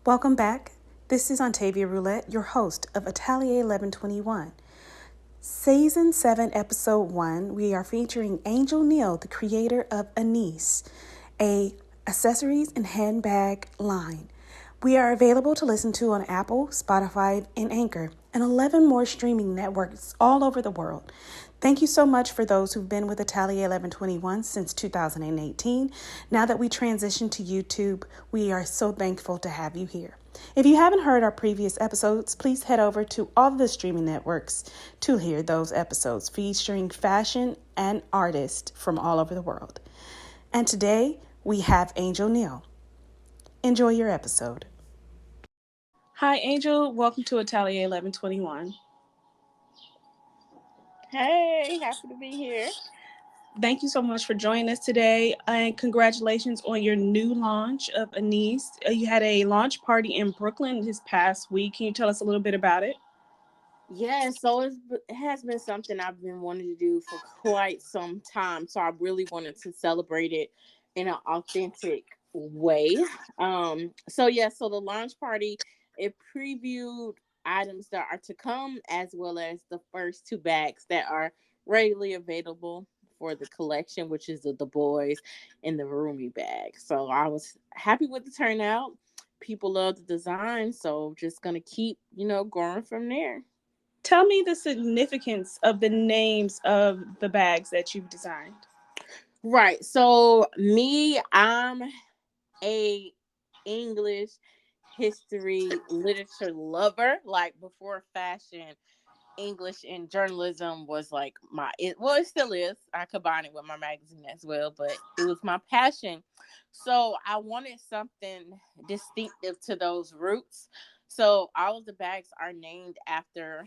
Welcome back. This is Ontavia Roulette, your host of Atelier 1121. Season 7, Episode 1, we are featuring Angel Neal, the creator of Anice, a accessories and handbag line. We are available to listen to on Apple, Spotify, and Anchor, and 11 more streaming networks all over the world. Thank you so much for those who've been with Atelier 1121 since 2018. Now that we transitioned to YouTube, we are so thankful to have you here. If you haven't heard our previous episodes, please head over to all the streaming networks to hear those episodes featuring fashion and artists from all over the world. And today, we have Angel Neal. Enjoy your episode. Hi, Angel. Welcome to Atelier 1121. Hey, happy to be here. Thank you so much for joining us today, and congratulations on your new launch of Anice. You had a launch party in Brooklyn this past week. Can you tell us a little bit about it? Yeah, so it has been something I've been wanting to do for quite some time. So I really wanted to celebrate it in an authentic way. So the launch party, it previewed items that are to come, as well as the first two bags that are readily available for the collection, which is the boys and the roomy bag. So I was happy with the turnout. People love the design, so just gonna keep, going from there. Tell me the significance of the names of the bags that you've designed. Right. So me, I'm a English history literature lover. Like before fashion, English and journalism was like it still is. I combine it with my magazine as well, but it was my passion. So I wanted something distinctive to those roots. So all of the bags are named after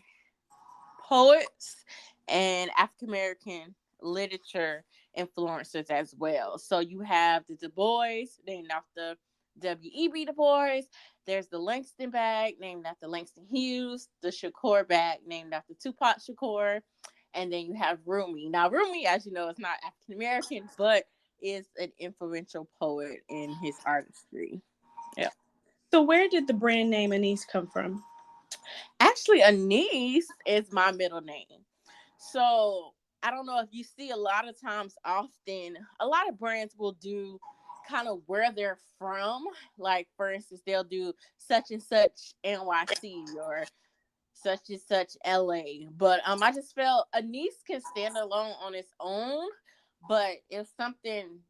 poets and African American literature influencers as well. So you have the Du Bois, named after W.E.B. Du Bois. There's the Langston bag, named after Langston Hughes. The Shakur bag, named after Tupac Shakur. And then you have Rumi. Now, Rumi, as you know, is not African American, but is an influential poet in his artistry. Yeah. So, where did the brand name Anice come from? Actually, Anice is my middle name. So I don't know if you see a lot of times, often, a lot of brands will do kind of where they're from. Like, for instance, they'll do such and such NYC or such and such LA. But I just felt Anice can stand alone on its own, but it's something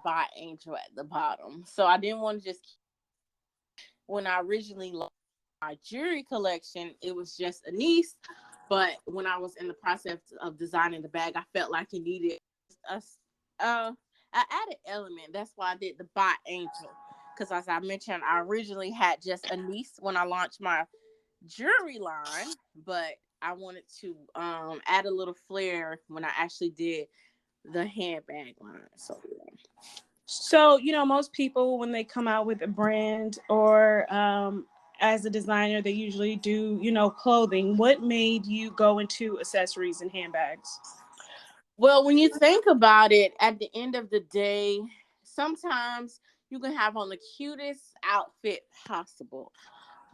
by Angel at the bottom. So I didn't want to just, when I originally launched my jewelry collection, it was just Anice. But when I was in the process of designing the bag, I felt like it needed a, an added element. That's why I did the by Angel. Because as I mentioned, I originally had just Anice when I launched my jewelry line, but I wanted to add a little flair when I actually did the handbag line. So yeah. So, most people, when they come out with a brand or as a designer, they usually do, clothing. What made you go into accessories and handbags? Well, when you think about it, at the end of the day, sometimes you can have on the cutest outfit possible,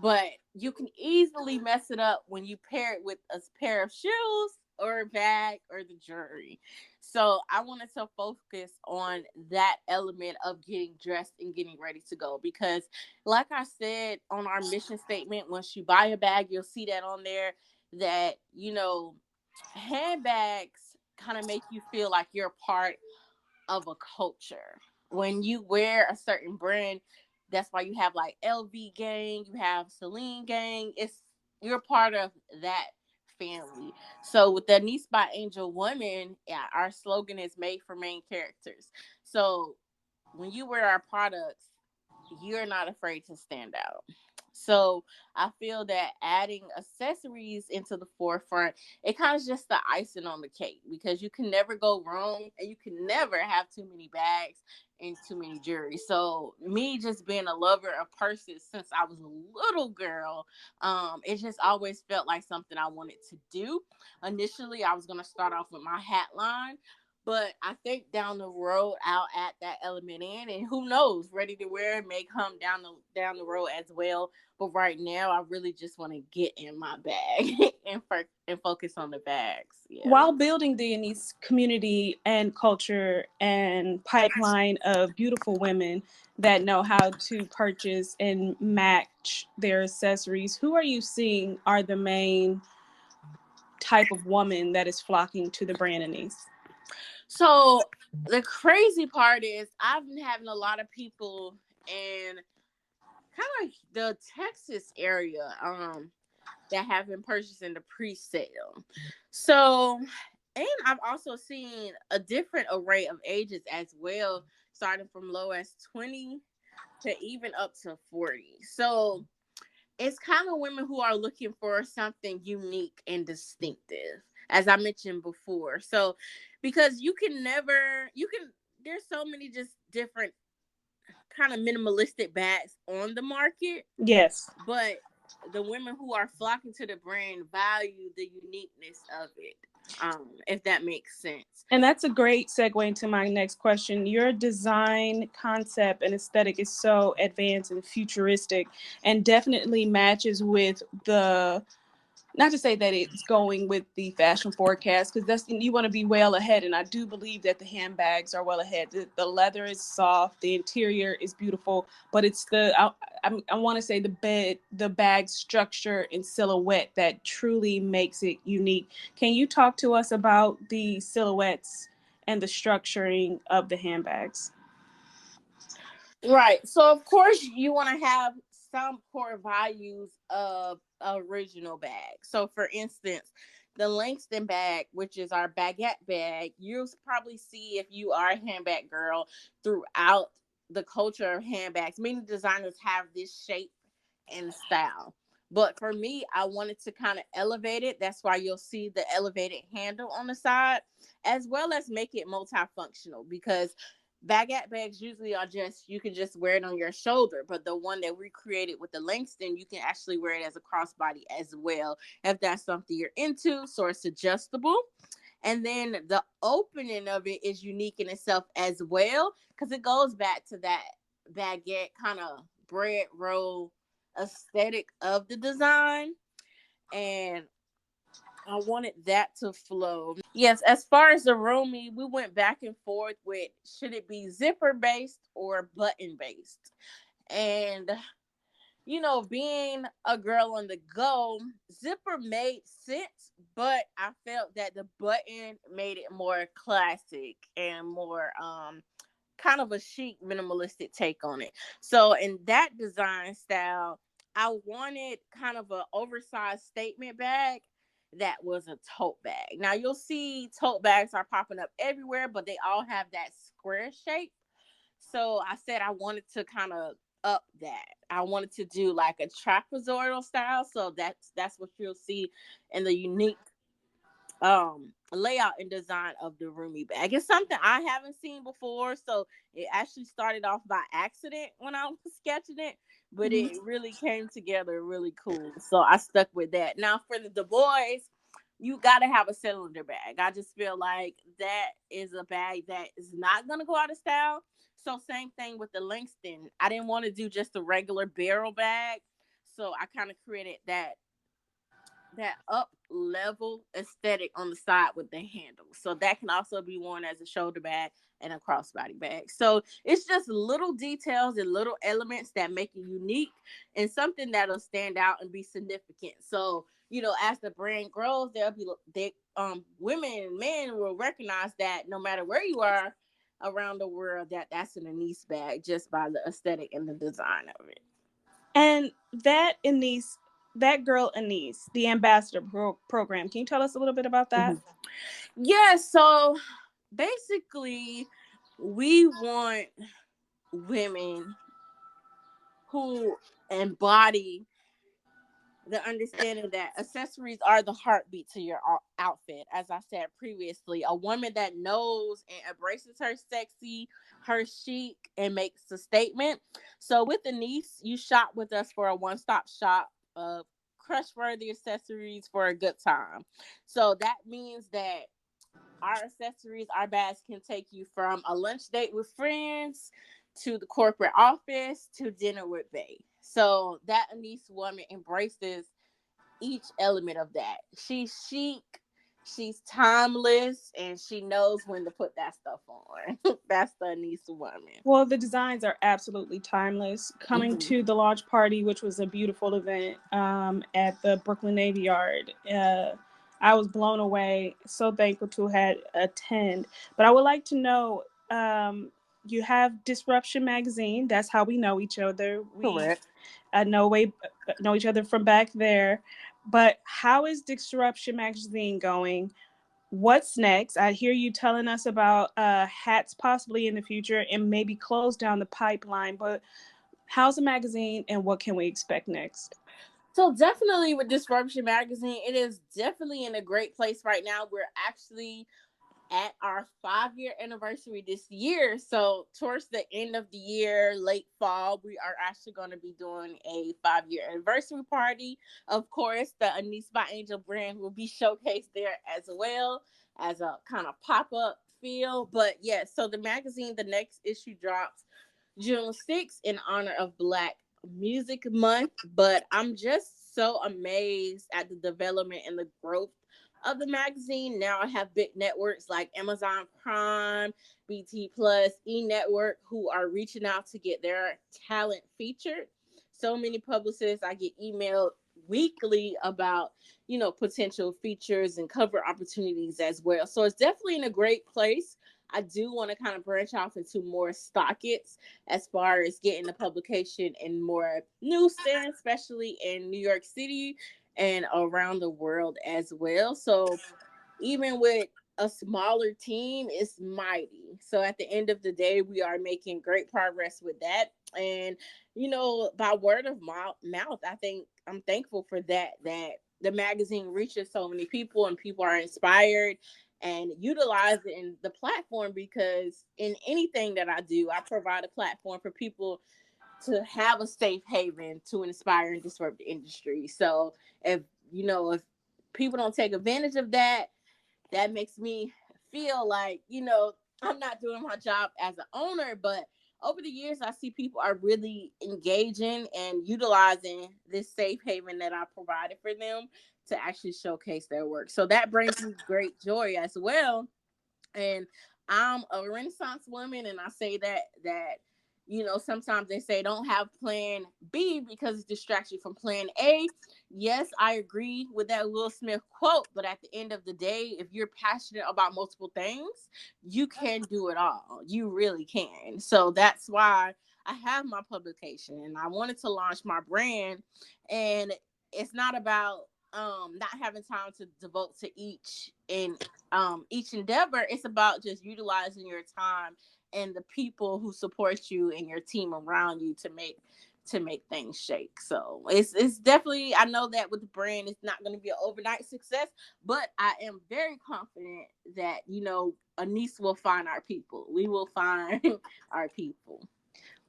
but you can easily mess it up when you pair it with a pair of shoes or a bag or the jewelry. So I wanted to focus on that element of getting dressed and getting ready to go because, like I said on our mission statement, once you buy a bag, you'll see that on there that, handbags kind of make you feel like you're part of a culture. When you wear a certain brand, that's why you have like LV gang, you have Celine gang. You're part of that family. So with the Niece by Angel Woman, yeah, our slogan is made for main characters. So when you wear our products, you're not afraid to stand out. So I feel that adding accessories into the forefront, it kind of just the icing on the cake because you can never go wrong and you can never have too many bags and too many jewelry. So me just being a lover of purses since I was a little girl, it just always felt like something I wanted to do. Initially, I was gonna start off with my hat line, But I think down the road I'll add that element in, and who knows, ready to wear may come down the road as well. But right now, I really just want to get in my bag and focus on the bags. Yeah. While building the Anice community and culture and pipeline of beautiful women that know how to purchase and match their accessories, who are you seeing are the main type of woman that is flocking to the brand Anice? So the crazy part is I've been having a lot of people in kind of like the Texas area that have been purchasing the pre-sale. So, and I've also seen a different array of ages as well, starting from low as 20 to even up to 40. So it's kind of women who are looking for something unique and distinctive, as I mentioned before. So because there's so many just different kind of minimalistic bags on the market, Yes. but the women who are flocking to the brand value the uniqueness of it. If that makes sense. And that's a great segue into my next question. Your design concept and aesthetic is so advanced and futuristic and definitely matches with the, not to say that it's going with the fashion forecast, because that's, you want to be well ahead, and I do believe that the handbags are well ahead. The leather is soft, the interior is beautiful, but it's I want to say the bag structure and silhouette that truly makes it unique. Can you talk to us about the silhouettes and the structuring of the handbags? Right. So of course you want to have some core values of original bag. So for instance, the Langston bag, which is our baguette bag, you'll probably see if you are a handbag girl throughout the culture of handbags. Many designers have this shape and style. But for me, I wanted to kind of elevate it. That's why you'll see the elevated handle on the side, as well as make it multifunctional, because baguette bags usually are just, you can just wear it on your shoulder, but the one that we created with the Langston, you can actually wear it as a crossbody as well if that's something you're into. So it's adjustable, and then the opening of it is unique in itself as well, because it goes back to that baguette kind of bread roll aesthetic of the design, and I wanted that to flow. Yes, as far as the roomy, we went back and forth with should it be zipper based or button based. And being a girl on the go, zipper made sense, but I felt that the button made it more classic and more kind of a chic minimalistic take on it. So in that design style, I wanted kind of an oversized statement bag that was a tote bag. Now you'll see tote bags are popping up everywhere, but they all have that square shape. So I said I wanted to kind of up that. I wanted to do like a trapezoidal style. So that's what you'll see in the unique layout and design of the roomy bag. It's something I haven't seen before, so it actually started off by accident when I was sketching it, but Mhm. it really came together really cool, so I stuck with that. Now for the boys, you got to have a cylinder bag. I just feel like that is a bag that is not going to go out of style. So same thing with the Langston. I didn't want to do just a regular barrel bag, so I kind of created that up level aesthetic on the side with the handle. So that can also be worn as a shoulder bag and a crossbody bag. So it's just little details and little elements that make it unique and something that'll stand out and be significant. So, as the brand grows, there'll be women and men will recognize that no matter where you are around the world, that's an Anice bag just by the aesthetic and the design of it. And that girl Anice, the ambassador program. Can you tell us a little bit about that? Mhm. Yeah, so basically, we want women who embody the understanding that accessories are the heartbeat to your outfit. As I said previously, a woman that knows and embraces her sexy, her chic, and makes a statement. So with Anice, you shop with us for a one-stop shop of crush worthy accessories for a good time. So that means that our accessories, our bags can take you from a lunch date with friends to the corporate office to dinner with bae. So that Anice woman embraces each element of that. She's chic, she's timeless, and she knows when to put that stuff on. That's the Anice woman. Well, the designs are absolutely timeless. Coming Mm-hmm. to the launch party, which was a beautiful event at the Brooklyn Navy Yard, I was blown away. So thankful to have attend. But I would like to know, you have Disruption Magazine. That's how we know each other. We Correct. know way know each other from back there. But how is Disruption Magazine going? What's next? I hear you telling us about hats possibly in the future and maybe close down the pipeline. But how's the magazine and what can we expect next? So definitely with Disruption Magazine, it is definitely in a great place right now. We're actually at our 5 year anniversary this year. So towards the end of the year, late fall, we are actually going to be doing a 5 year anniversary party. Of course, the Anice by Angel brand will be showcased there as well as a kind of pop-up feel. But yeah, so the magazine, the next issue drops June 6th in honor of Black Music Month. But I'm just so amazed at the development and the growth of the magazine. Now I have big networks like Amazon Prime, BT Plus, E Network who are reaching out to get their talent featured. So many publicists I get emailed weekly about, potential features and cover opportunities as well. So it's definitely in a great place. I do want to kind of branch off into more stockets as far as getting the publication in more newsstands, especially in New York City and around the world as well. So even with a smaller team, it's mighty. So at the end of the day, we are making great progress with that. And, by word of mouth, I think I'm thankful for that the magazine reaches so many people and people are inspired and utilizing the platform because in anything that I do, I provide a platform for people to have a safe haven to inspire and disrupt the industry. So if people don't take advantage of that, that makes me feel like, I'm not doing my job as an owner. But over the years, I see people are really engaging and utilizing this safe haven that I provided for them to actually showcase their work. So that brings me great joy as well. And I'm a Renaissance woman, and I say that sometimes they say don't have plan B because it distracts you from plan A. Yes, I agree with that Will Smith quote, but at the end of the day, if you're passionate about multiple things, you can do it all. You really can. So that's why I have my publication and I wanted to launch my brand. And it's not about not having time to devote to each endeavor. It's about just utilizing your time and the people who support you and your team around you to make things shake. So it's definitely, I know that with the brand it's not going to be an overnight success, but I am very confident that Anice will find our people. We will find our people.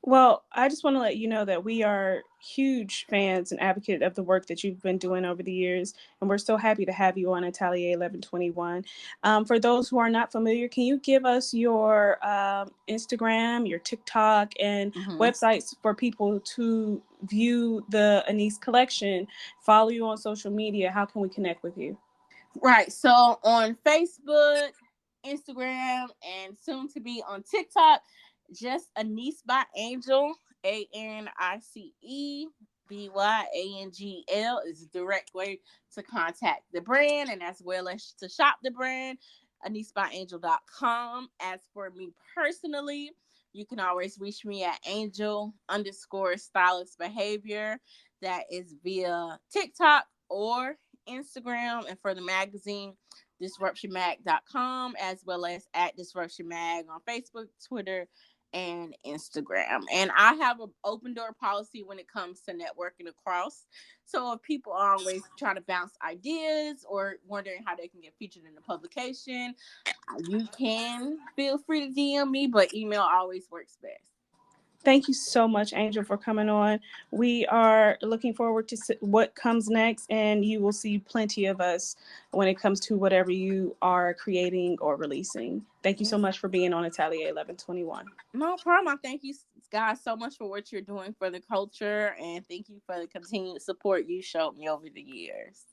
Well, I just want to let you know that we are huge fans and advocate of the work that you've been doing over the years, and we're so happy to have you on Atelier 1121. For those who are not familiar, can you give us your Instagram, your TikTok, and Mm-hmm. websites for people to view the Anice collection, follow you on social media? How can we connect with you? Right. So on Facebook, Instagram, and soon to be on TikTok, just Anice by Angel, ANICEBYANGL is a direct way to contact the brand and as well as to shop the brand. AniceByAngel.com. As for me personally, you can always reach me at angel underscore stylist behavior. That is via TikTok or Instagram. And for the magazine, disruptionmag.com, as well as at disruptionmag on Facebook, Twitter, and Instagram. And I have an open door policy when it comes to networking across. So if people are always trying to bounce ideas or wondering how they can get featured in the publication, you can feel free to DM me, but email always works best. Thank you so much, Angel, for coming on. We are looking forward to what comes next, and you will see plenty of us when it comes to whatever you are creating or releasing. Thank you so Yes. much for being on Atelier 1121. No problem. I thank you guys so much for what you're doing for the culture, and thank you for the continued support you showed me over the years.